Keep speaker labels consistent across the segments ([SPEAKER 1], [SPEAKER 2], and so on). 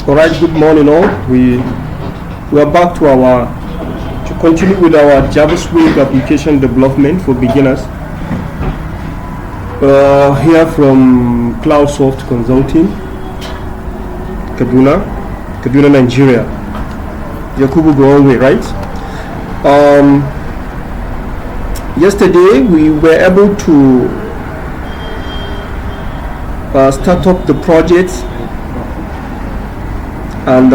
[SPEAKER 1] All right, good morning all. We are back to continue with our JavaScript application development for beginners. Here from CloudSoft Consulting, Kaduna, Nigeria. Yakubu Gowonwe, right? Yesterday we were able to start up the project, and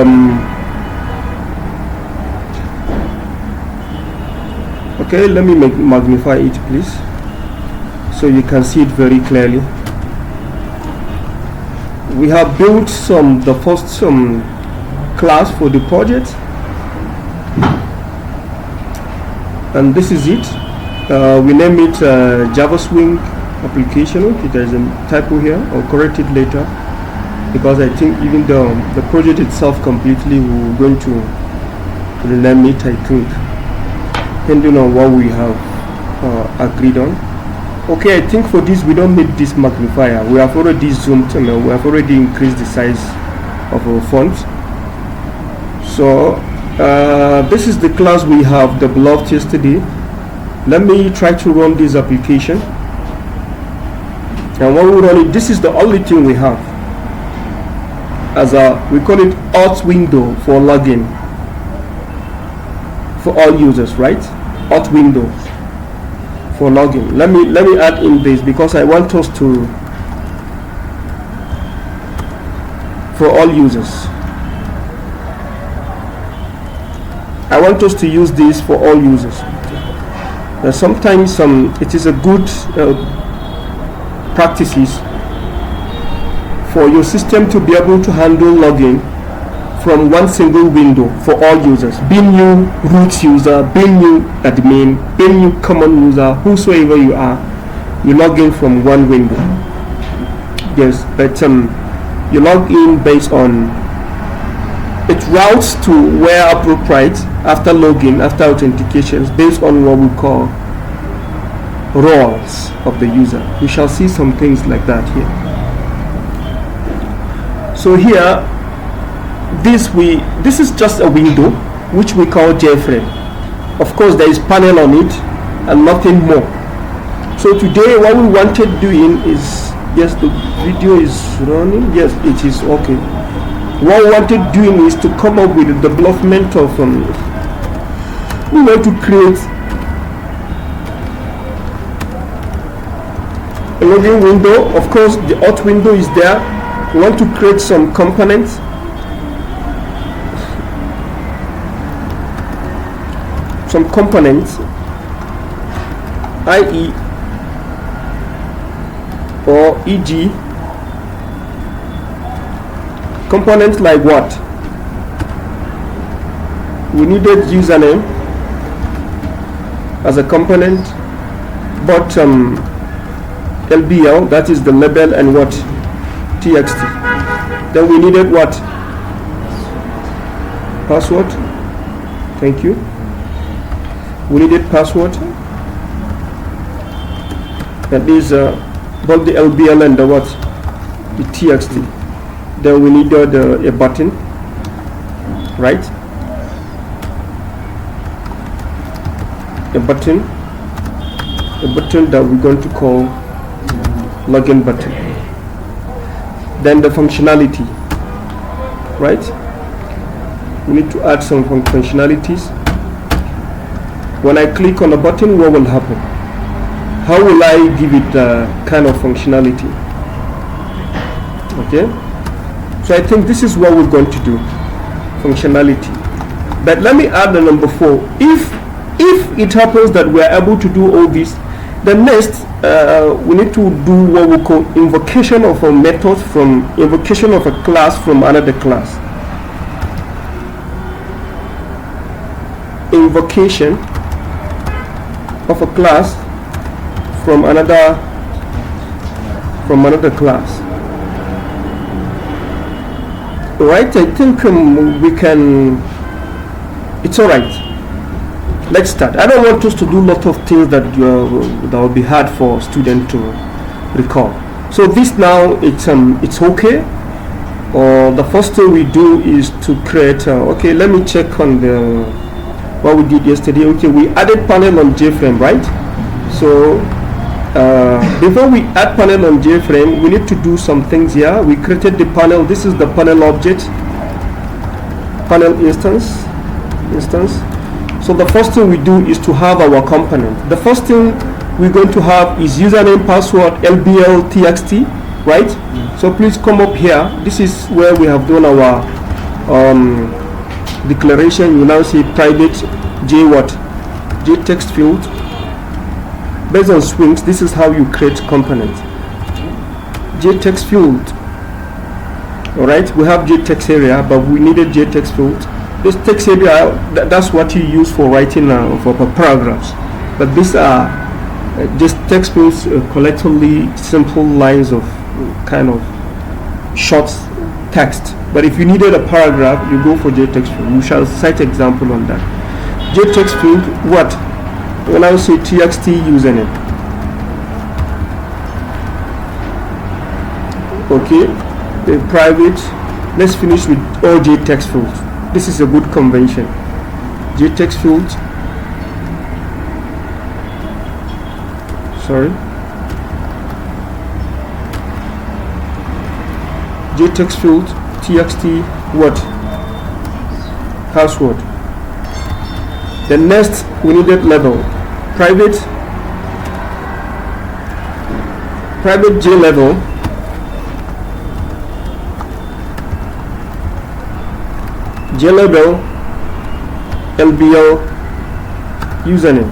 [SPEAKER 1] okay, let me magnify it please so you can see it very clearly. We have built the first class for the project, and this is it. We name it JavaSwing application. Okay, there's a typo here. I'll correct it later, because I think even the project itself completely we're going to rename it, I think, depending on what we have agreed on. Okay, I think for this we don't need this magnifier. We have already zoomed and we have already increased the size of our font. So this is the class we have developed yesterday. Let me try to run this application, and when we run it, this is the only thing we have. We call it Auth window for login for all users, right? Auth window for login. Let me add in this, because I want us to for all users. I want us to use this for all users. Sometimes it is a good practices for your system to be able to handle login from one single window for all users, being you root user, being you admin, being you common user, whosoever you are, you log in from one window. Yes, but you log in based on, it routes to where appropriate after login, after authentications, based on what we call roles of the user. We shall see some things like that here. So here, this is just a window which we call JFrame. Of course, there is panel on it and nothing more. So today, what we wanted doing is, yes, the video is running. Yes, it is okay. What we wanted doing is to come up with the development of we want to create a login window. Of course, the auth window is there. We want to create some components, i.e. or e.g. components like what? We needed username as a component, but LBL, that is the label, and what? TXT. Then we needed what? Password. Thank you. We needed password. That is both the LBL and the what? The TXT. Then we needed a button, right? A button that we're going to call login button. Then the functionality, right? We need to add some functionalities. When I click on the button, what will happen? How will I give it kind of functionality? Okay, so I think this is what we're going to do, functionality. But let me add the number 4. If it happens that we're able to do all this, then next we need to do what we call invocation of a method invocation of a class from another class. Invocation of a class from another class. Right, I think we can, it's alright. Let's start. I don't want us to do a lot of things that will be hard for students to recall. So this now, it's okay. or the first thing we do is to create okay, let me check on the what we did yesterday. Okay, we added panel on JFrame, right? So before we add panel on JFrame, we need to do some things here. We created the panel. This is the panel object, panel instance. So the first thing we do is to have our component. The first thing we're going to have is username, password, LBL, TXT, right? So please come up here. This is where we have done our declaration. You now see private J text field. Based on swings, this is how you create components. J text field. Alright, we have J text area, but we needed J text field. This text area, that's what you use for writing for paragraphs. But these are just text fields, collectively simple lines of kind of short text. But if you needed a paragraph, you go for J text field. We shall cite example on that. J text field, what? When I say TXT username. Okay, the private. Let's finish with all J text fields. This is a good convention. J text field. Sorry. J text field, TXT, what? Password. The next we needed level. Private J level. J level, LBL, username.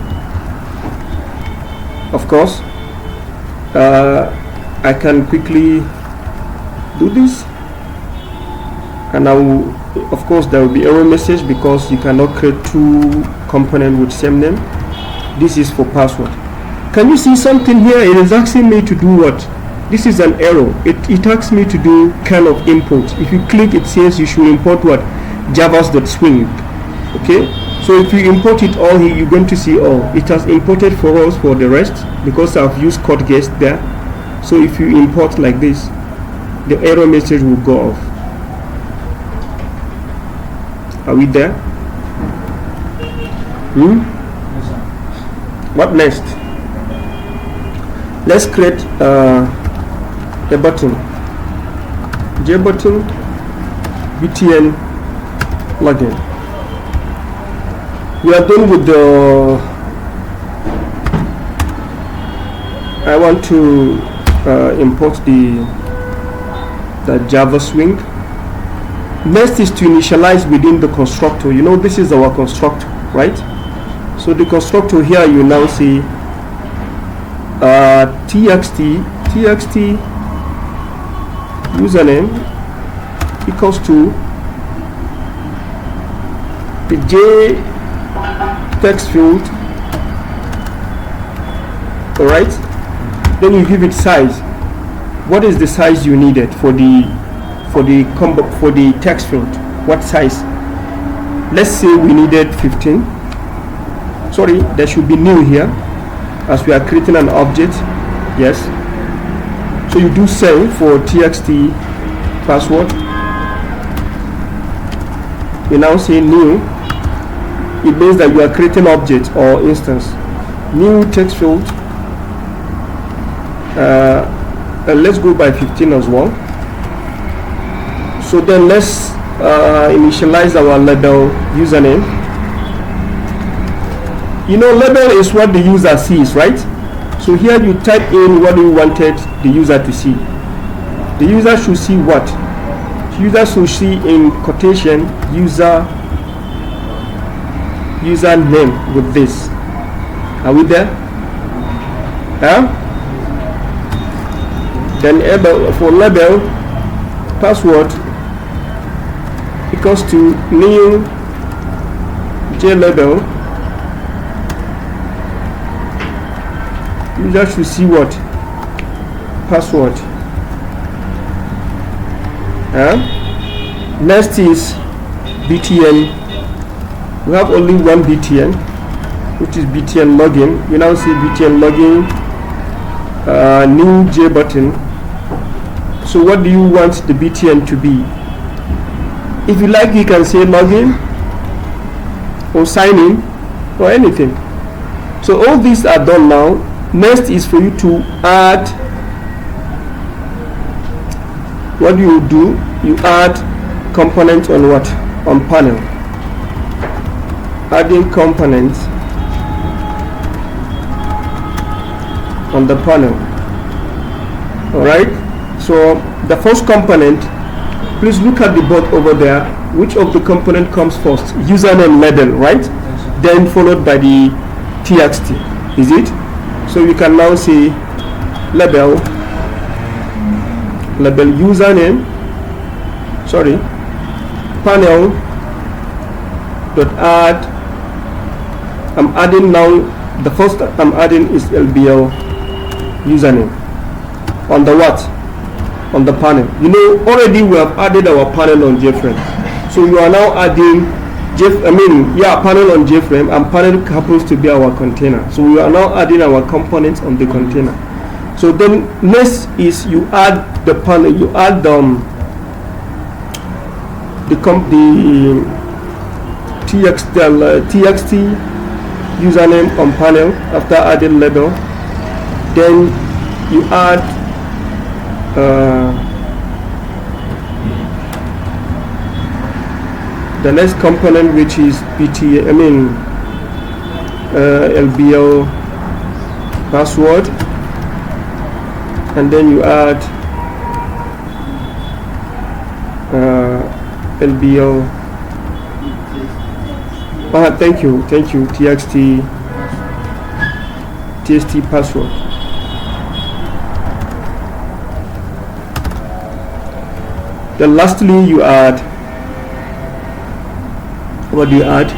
[SPEAKER 1] Of course, I can quickly do this, and I will, of course, there will be error message because you cannot create two components with same name. This is for password. Can you see something here? It is asking me to do what? This is an error. It asks me to do kind of import. If you click, it says you should import what? Javas.swing. Okay, so if you import it all here, you're going to see it has imported for us for the rest because I've used code guest there. So if you import like this, the error message will go off. Are we there? What next? Let's create a button. J button, BTN login. We are done with the. I want to import the Java swing. Next is to initialize within the constructor. You know, this is our constructor, right? So the constructor here, you now see TXT username equals to the J text field. All right. Then you give it size. What is the size you needed for the text field? What size? Let's say we needed 15. Sorry, there should be new here as we are creating an object. Yes. So you do same for TXT password. You now say new. It means that you are creating object or instance. New text field. Let's go by 15 as well. So then let's initialize our label username. You know, label is what the user sees, right? So here you type in what you wanted the user to see. The user should see what? The user should see in quotation user name with this. Are we there? Then for label password equals to new J label. User should see what? Password. Next is BTN. We have only one BTN, which is BTN login. You now see BTN login, new J button. So what do you want the BTN to be? If you like, you can say login or sign in or anything. So all these are done now. Next is for you to add. What do? You add components on what? On panel. Adding components on the panel. Alright, so the first component, please look at the board over there. Which of the component comes first? Username label, right? Then followed by the txt, is it? So you can now say label username, sorry, panel dot add. I'm adding now, the first I'm adding is LBL username on the what? On the panel. You know, already we have added our panel on JFrame. So you are now adding panel on JFrame, and panel happens to be our container. So we are now adding our components on the container. So then next is you add the panel, you add the txt username on panel after adding label. Then you add the next component, which is LBL password, and then you add LBL. Thank you, txt password. Then lastly you add, what do you add?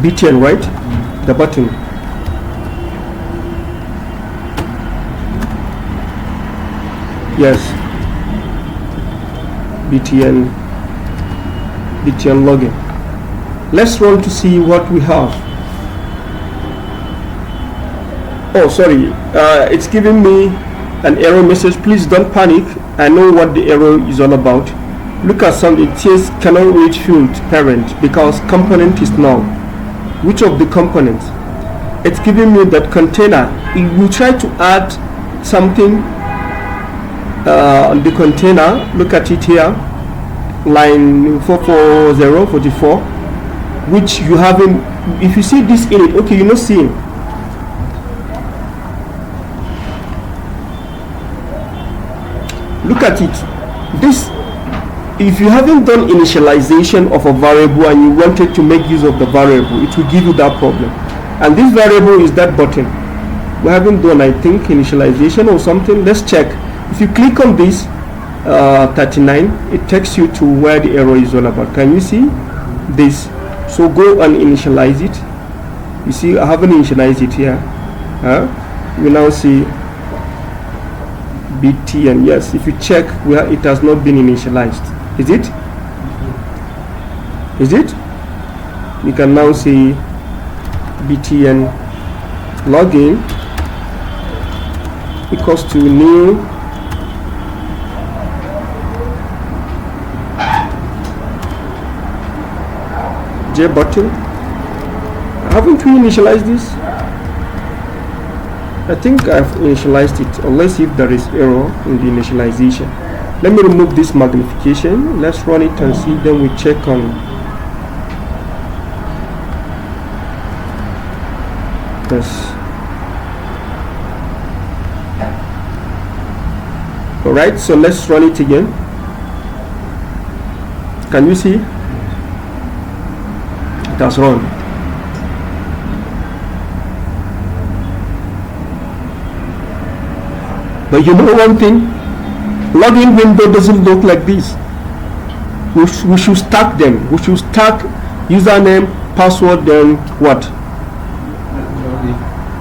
[SPEAKER 1] BTN, right? The button. Yes, BTN login. Let's run to see what we have. Oh, sorry, it's giving me an error message. Please don't panic. I know what the error is all about. Look at something. It says cannot reach field parent because component is null. Which of the components? It's giving me that container. If we try to add something on the container, look at it here, line 44044, which you haven't. If you see this in it, okay, you're not seeing. Look at it. This, if you haven't done initialization of a variable and you wanted to make use of the variable, it will give you that problem. And this variable is that button. We haven't done, I think, initialization or something. Let's check. If you click on this 39, it takes you to where the error is all about. Can you see this? So go and initialize it. You see, I haven't initialized it here. You now see BT, and yes, if you check where it has not been initialized. Is it? You can now see BTN login equals to new J button. Haven't we initialized this? I think I've initialized it, unless if there is error in the initialization. Let me remove this magnification. Let's run it and see. Then we check on. Yes. All right. So let's run it again. Can you see? It has run. But you know one thing, login window doesn't look like this. We should stack them. We should stack username, password, then what?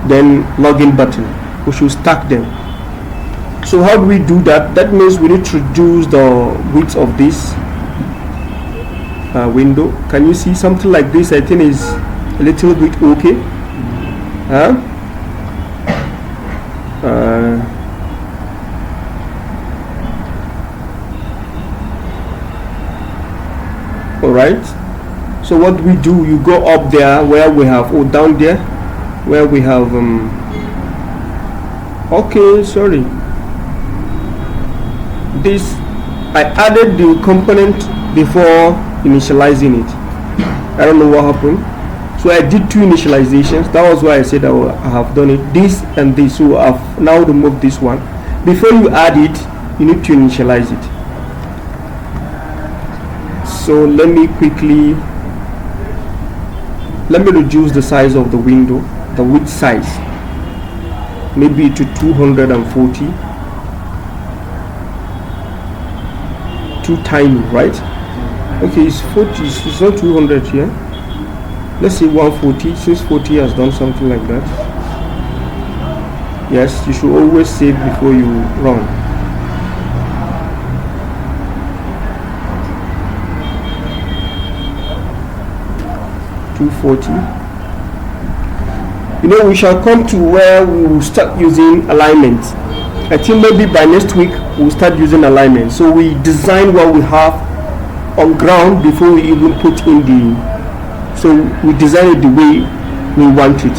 [SPEAKER 1] Then login button. We should stack them. So how do we do that? That means we need to reduce the width of this window. Can you see something like this? I think is a little bit okay. All right, so what we do, you go up there where we have, or down there where we have okay, sorry, this, I added the component before initializing it. I don't know what happened, so I did 2 initializations. That was why I said I have done it, this and this. So I've now removed this one. Before you add it, you need to initialize it. So let me reduce the size of the window, the width size, maybe to 240. Too tiny, right? Okay, it's 40, it's not 200 here. Let's say 140, since 40 has done something like that. Yes, you should always save before you run. You know, we shall come to where we will start using alignment. I think maybe by next week we'll start using alignment. So we design what we have on ground before we even put in the, so we design it the way we want it.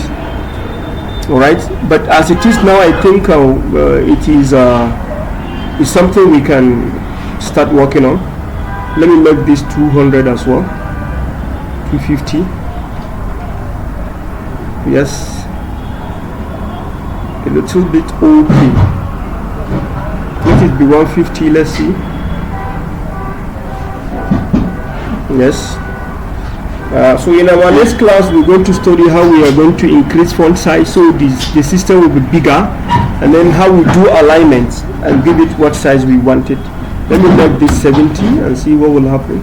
[SPEAKER 1] All right, but as it is now, I think it is something we can start working on. Let me make this 200 as well, 250. Yes, a little bit okay. Let it be 150. Let's see. Yes. So in our next class, we're going to study how we are going to increase font size, so the system will be bigger, and then how we do alignments and give it what size we want it. Let me make this 70 and see what will happen.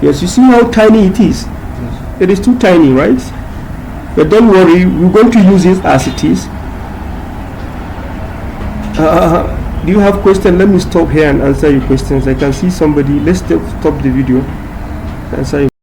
[SPEAKER 1] Yes, you see how tiny it is. Yes. It is too tiny, right? But don't worry, we're going to use it as it is. Do you have questions? Let me stop here and answer your questions. I can see somebody. Let's stop the video. Answer your